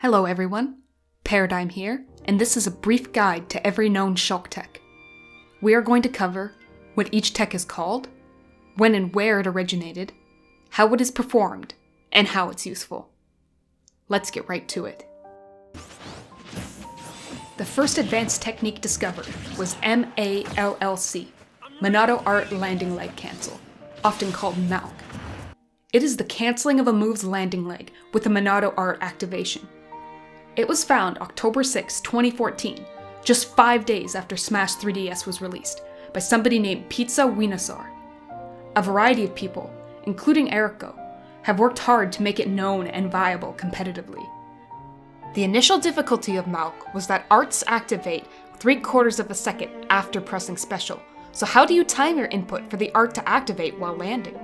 Hello everyone, Paradigm here, and this is a brief guide to every known Shulk tech. We are going to cover what each tech is called, when and where it originated, how it is performed, and how it's useful. Let's get right to it. The first advanced technique discovered was MALLC, Monado Art Landing Leg Cancel, often called MALC. It is the cancelling of a move's landing leg with a Monado Art activation. It was found October 6, 2014, just 5 days after Smash 3DS was released, by somebody named Pizza Winosaur. A variety of people, including Eriko, have worked hard to make it known and viable competitively. The initial difficulty of MALC was that arts activate 3/4 of a second after pressing special, so how do you time your input for the art to activate while landing?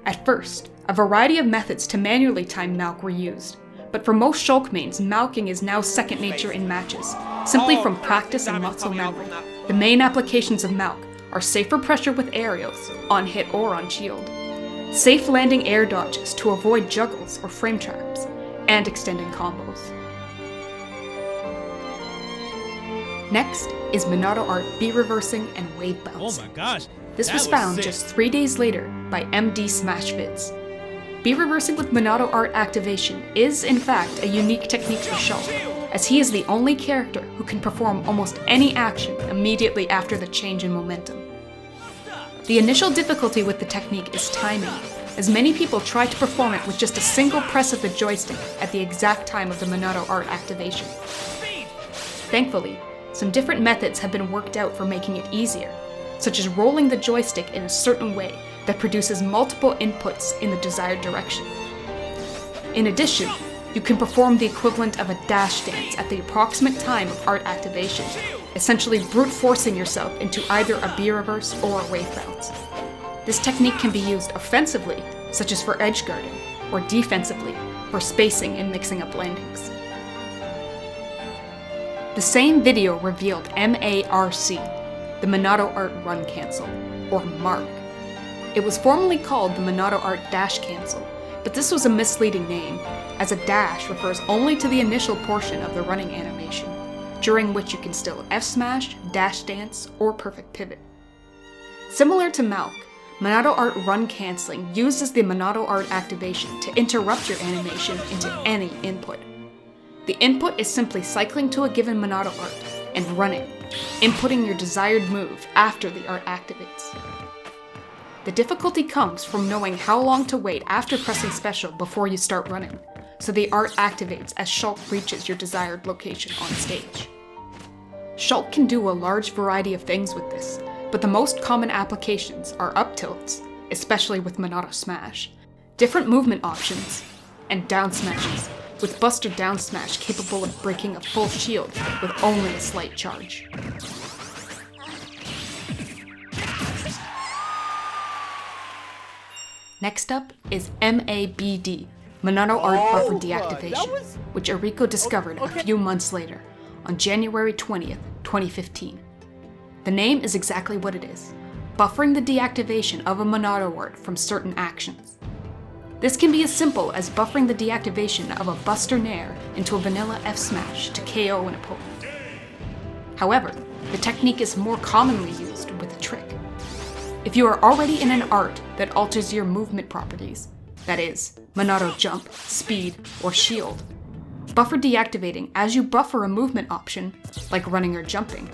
At first, a variety of methods to manually time MALC were used, but for most Shulk mains, malking is now second nature in matches, simply from practice and muscle memory. The main applications of MALC are safer pressure with aerials, on hit or on shield, safe landing air dodges to avoid juggles or frame traps, and extending combos. Next is Monado Art B-Reversing and Wavebouncing. Oh my gosh! This was found sick. just 3 days later by MD Smashvids. B-Reversing with Monado Art Activation is, in fact, a unique technique for Shulk, as he is the only character who can perform almost any action immediately after the change in momentum. The initial difficulty with the technique is timing, as many people try to perform it with just a single press of the joystick at the exact time of the Monado Art activation. Thankfully, some different methods have been worked out for making it easier, such as rolling the joystick in a certain way that produces multiple inputs in the desired direction. In addition, you can perform the equivalent of a dash dance at the approximate time of art activation, essentially brute forcing yourself into either a B-reverse or a wave bounce. This technique can be used offensively, such as for edge guarding, or defensively, for spacing and mixing up landings. The same video revealed MARC, the Monado Art Run Cancel, or MARC. It was formerly called the Monado Art Dash Cancel, but this was a misleading name, as a dash refers only to the initial portion of the running animation, during which you can still F-smash, dash dance, or perfect pivot. Similar to MALC, Monado Art Run Canceling uses the Monado Art activation to interrupt your animation into any input. The input is simply cycling to a given Monado Art and running, inputting your desired move after the art activates. The difficulty comes from knowing how long to wait after pressing special before you start running, so the art activates as Shulk reaches your desired location on stage. Shulk can do a large variety of things with this, but the most common applications are up tilts, especially with Monado Smash, different movement options, and down smashes, with Buster down smash capable of breaking a full shield with only a slight charge. Next up is MABD, Monado Art Buffer Deactivation, which Eriko discovered a few months later, on January 20th, 2015. The name is exactly what it is, buffering the deactivation of a Monado Art from certain actions. This can be as simple as buffering the deactivation of a Buster Nair into a vanilla F-smash to KO an opponent. However, the technique is more commonly used with a trick. If you are already in an art that alters your movement properties, that is, Monado Jump, Speed, or Shield, buffer deactivating as you buffer a movement option, like running or jumping,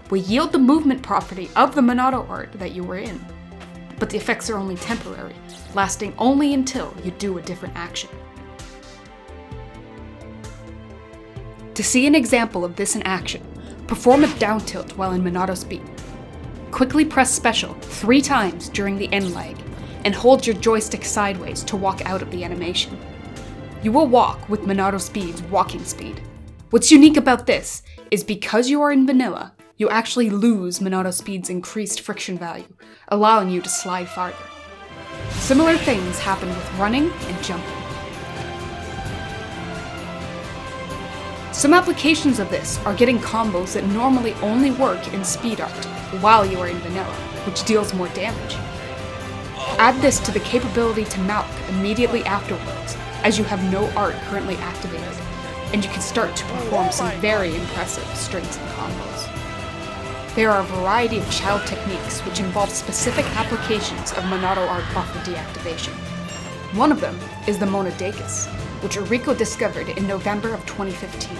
will yield the movement property of the Monado art that you were in. But the effects are only temporary, lasting only until you do a different action. To see an example of this in action, perform a down tilt while in Monado Speed. Quickly press special 3 times during the end leg, and hold your joystick sideways to walk out of the animation. You will walk with Monado Speed's walking speed. What's unique about this is because you are in vanilla, you actually lose Monado Speed's increased friction value, allowing you to slide farther. Similar things happen with running and jumping. Some applications of this are getting combos that normally only work in speed art while you are in vanilla, which deals more damage. Add this to the capability to MALC immediately afterwards, as you have no art currently activated. and you can start to perform some very impressive strings and combos. There are a variety of child techniques which involve specific applications of Monado Art buffer deactivation. One of them is the Monadacus, which Rico discovered in November of 2015.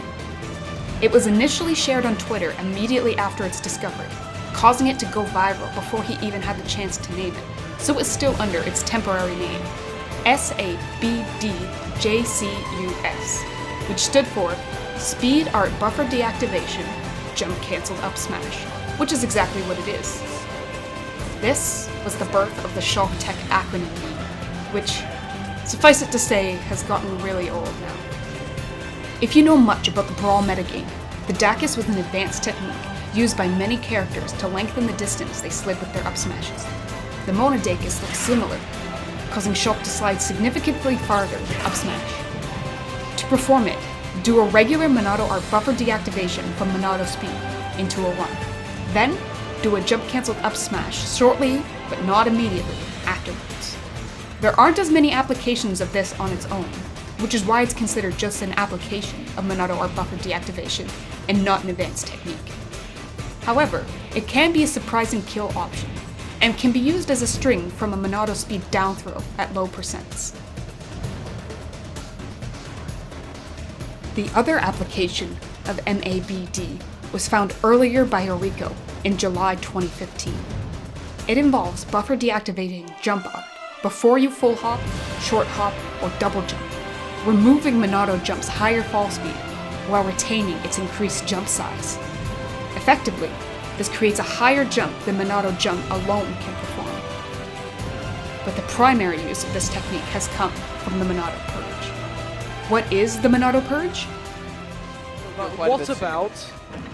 It was initially shared on Twitter immediately after its discovery, causing it to go viral before he even had the chance to name it, so it's still under its temporary name, SABDJCUS, which stood for Speed Art Buffer Deactivation Jump Cancelled Up Smash, which is exactly what it is. This was the birth of the Shulk Tech acronym meme, which, suffice it to say, has gotten really old now. If you know much about the Brawl metagame, the Dacus was an advanced technique used by many characters to lengthen the distance they slid with their up smashes. The Monadacus looks similar, causing Shulk to slide significantly farther with up smash. To perform it, do a regular Monado Art buffer deactivation from Monado speed into a run. Then, do a jump cancelled up smash shortly, but not immediately, afterwards. There aren't as many applications of this on its own, which is why it's considered just an application of Monado Art buffer deactivation and not an advanced technique. However, it can be a surprising kill option, and can be used as a string from a Monado speed down throw at low percents. The other application of MABD was found earlier by Rico in July 2015. It involves buffer deactivating jump art before you full hop, short hop, or double jump, removing Monado Jump's higher fall speed while retaining its increased jump size. Effectively, this creates a higher jump than Monado Jump alone can perform. But the primary use of this technique has come from the Monado Purge. What is the Monado Purge? What about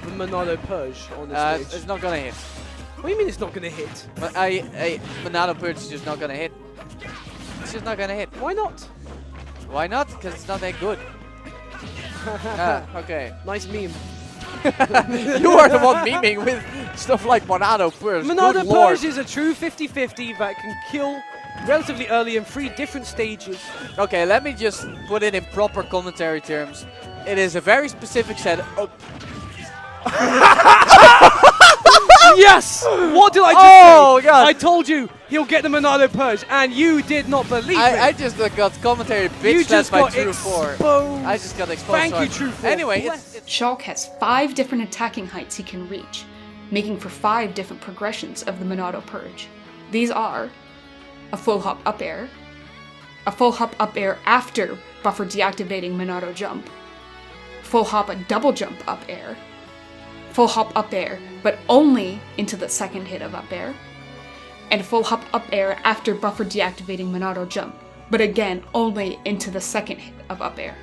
the Monado Purge on the stage? It's not gonna hit. What do you mean it's not gonna hit? But Monado Purge is just not gonna hit. It's just not gonna hit. Why not? Why not? Because it's not that good. Okay. Nice meme. You are the one memeing with stuff like Monado Purge. Monado Good Lord. Purge is a true 50-50 that can kill relatively early in 3 different stages. Okay, let me just put it in proper commentary terms. It is a very specific set of... Yes! What did I just say? God. I told you he'll get the Monado Purge, and you did not believe me. I just got commentary bitch slapped by True4. Exposed. I just got exposed. Thank you, True4. Anyway, Shulk has 5 different attacking heights he can reach, making for 5 different progressions of the Monado Purge. These are a full hop up air, a full hop up air after buffer deactivating Monado Jump, full hop a double jump up air, full hop up air but only into the second hit of up air, and full hop up air after buffer deactivating Monado Jump, but again only into the second hit of up air.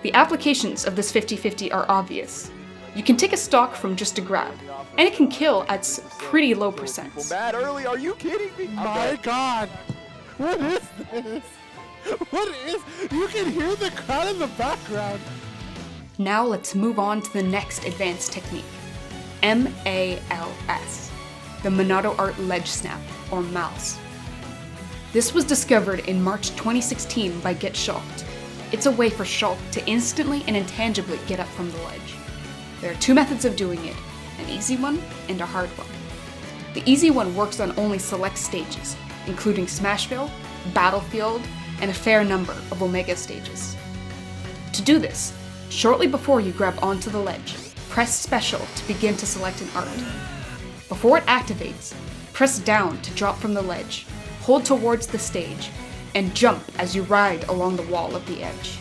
The applications of this 50-50 are obvious. You can take a stock from just a grab, and it can kill at pretty low percents. Mad early, are you kidding me? My God, what is this? What is? You can hear the crowd in the background. Now let's move on to the next advanced technique, MALS, the Monado Art Ledge Snap, or MALS. This was discovered in March 2016 by Get Shulked. It's a way for Shulk to instantly and intangibly get up from the ledge. There are 2 methods of doing it, an easy one and a hard one. The easy one works on only select stages, including Smashville, Battlefield, and a fair number of Omega stages. To do this, shortly before you grab onto the ledge, press Special to begin to select an art. Before it activates, press down to drop from the ledge, hold towards the stage, and jump as you ride along the wall of the edge.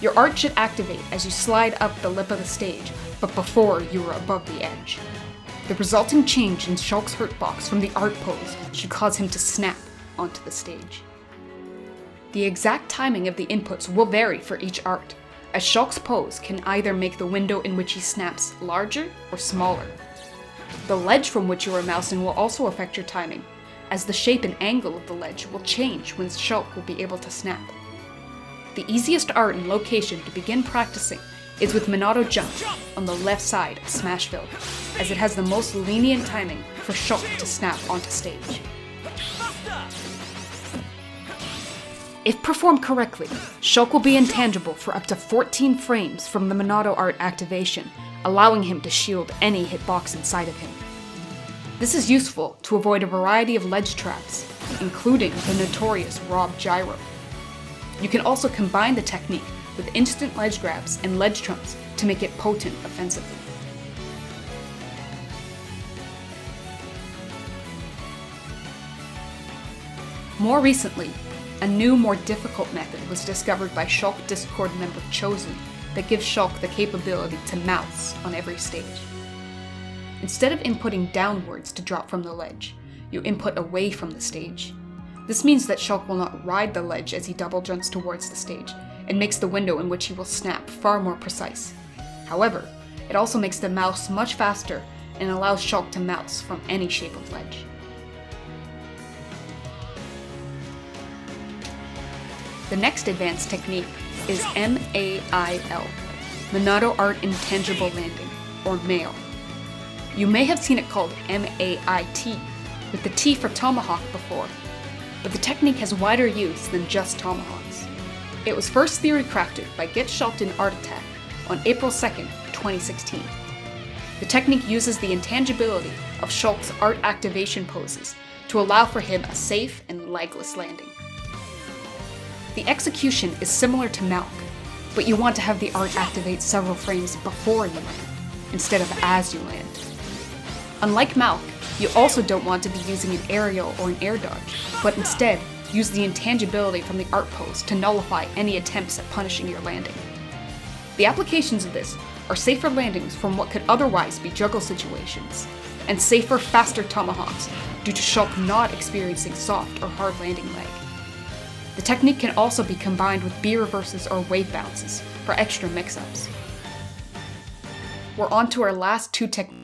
Your art should activate as you slide up the lip of the stage, but before you are above the edge. The resulting change in Shulk's hurtbox from the art pose should cause him to snap onto the stage. The exact timing of the inputs will vary for each art, as Shulk's pose can either make the window in which he snaps larger or smaller. The ledge from which you are mousing will also affect your timing, as the shape and angle of the ledge will change when Shulk will be able to snap. The easiest art and location to begin practicing is with Monado Jump on the left side of Smashville, as it has the most lenient timing for Shulk to snap onto stage. If performed correctly, Shulk will be intangible for up to 14 frames from the Monado Art activation, allowing him to shield any hitbox inside of him. This is useful to avoid a variety of ledge traps, including the notorious Rob Gyro. You can also combine the technique with instant ledge grabs and ledge trumps to make it potent offensively. More recently, a new, more difficult method was discovered by Shulk Discord member Chosen that gives Shulk the capability to mouse on every stage. Instead of inputting downwards to drop from the ledge, you input away from the stage. This means that Shulk will not ride the ledge as he double jumps towards the stage, and makes the window in which he will snap far more precise. However, it also makes the mouse much faster and allows Shulk to mouse from any shape of ledge. The next advanced technique is MAIL, Monado Art Intangible Landing, or MAIL. You may have seen it called MAIT, with the T for tomahawk before, but the technique has wider use than just tomahawks. It was first theory crafted by Get Shulked in Art Attack on April 2nd, 2016. The technique uses the intangibility of Shulk's art activation poses to allow for him a safe and legless landing. The execution is similar to MALLC, but you want to have the art activate several frames before you land, instead of as you land. Unlike MALLC, you also don't want to be using an aerial or an air dodge, but instead use the intangibility from the art pose to nullify any attempts at punishing your landing. The applications of this are safer landings from what could otherwise be juggle situations, and safer, faster tomahawks due to Shulk not experiencing soft or hard landing lag. The technique can also be combined with B-reverses or wave bounces for extra mix-ups. We're on to our last two techniques.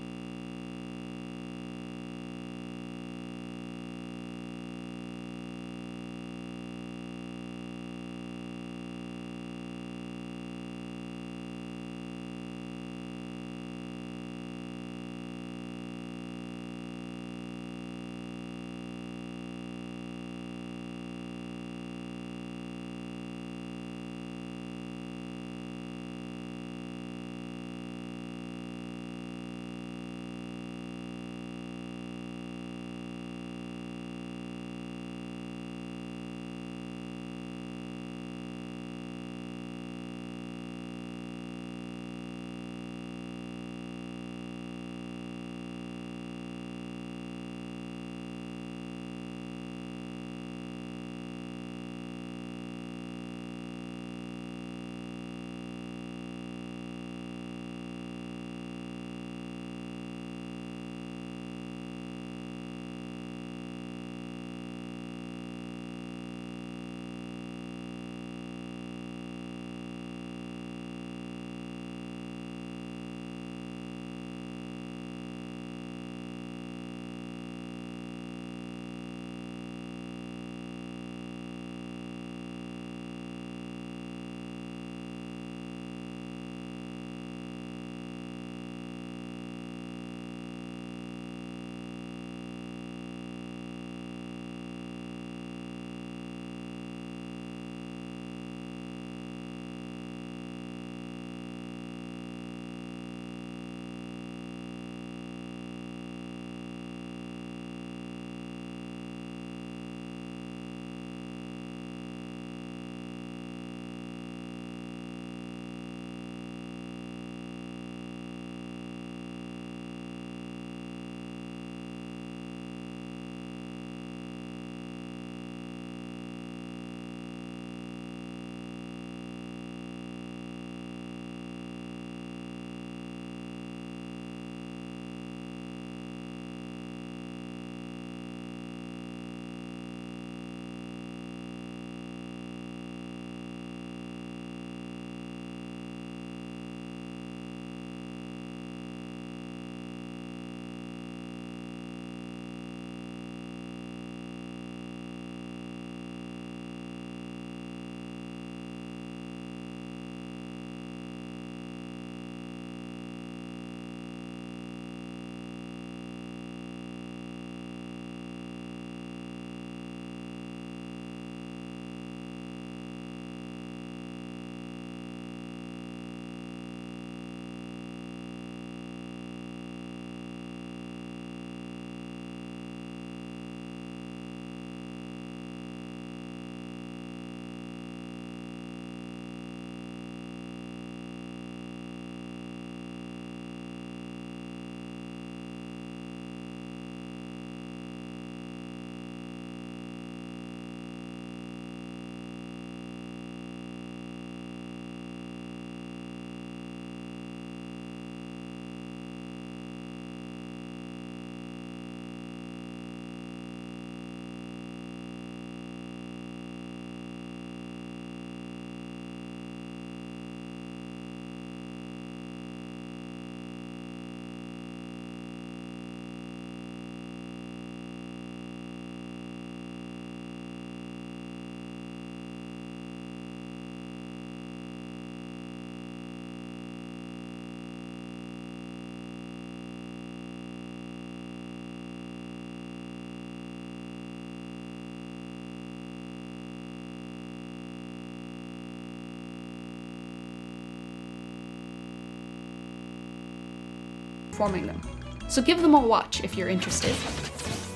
performing them, so give them a watch if you're interested.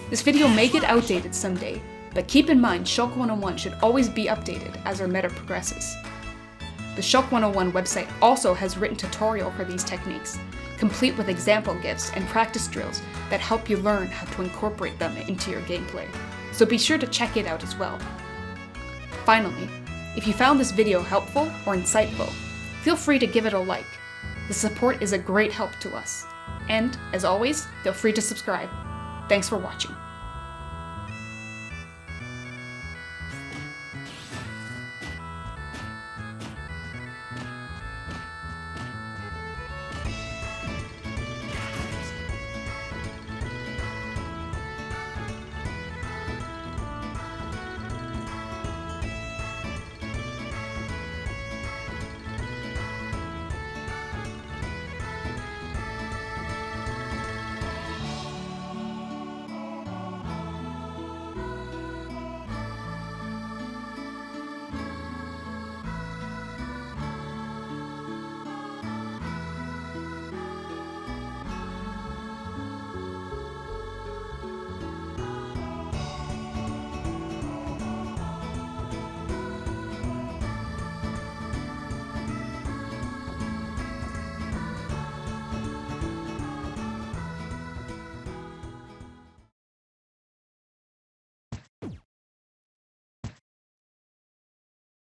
This video may get outdated someday, but keep in mind Shulk 101 should always be updated as our meta progresses. The Shulk 101 website also has written tutorial for these techniques, complete with example gifts and practice drills that help you learn how to incorporate them into your gameplay, so be sure to check it out as well. Finally, if you found this video helpful or insightful, feel free to give it a like. The support is a great help to us. And, as always, feel free to subscribe. Thanks for watching.